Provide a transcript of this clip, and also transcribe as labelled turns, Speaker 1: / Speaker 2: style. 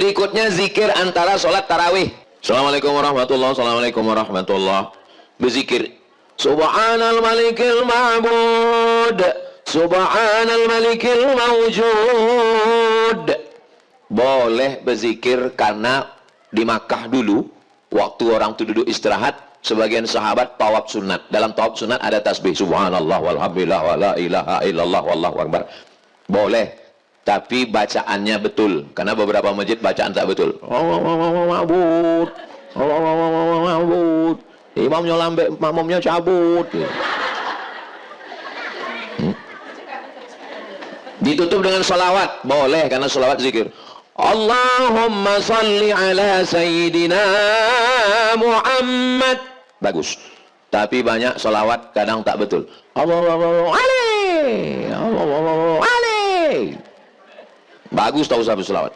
Speaker 1: Berikutnya zikir antara sholat tarawih. Assalamualaikum warahmatullahi wabarakatuh. Assalamualaikum warahmatullahi wabarakatuh. Berzikir Subhanal malikil ma'bud, Subhanal malikil mawjud. Boleh berzikir karena di Makkah dulu waktu orang itu duduk istirahat, sebagian sahabat tawaf sunat. Dalam tawaf sunat ada tasbih subhanallah walhamdulillah wala ilaha illallah wallahu akbar. Boleh, tapi bacaannya betul, karena beberapa masjid bacaan tak betul. Ma'bud, ma'bud. Imamnya lambe, makmumnya cabut. Ditutup dengan salawat, boleh, karena salawat zikir. Allahumma salli ala sayyidina Muhammad. Bagus. Tapi banyak salawat kadang tak betul. Allahu alaihi. Allahu alaihi. Bagus tahu sahabat salawat.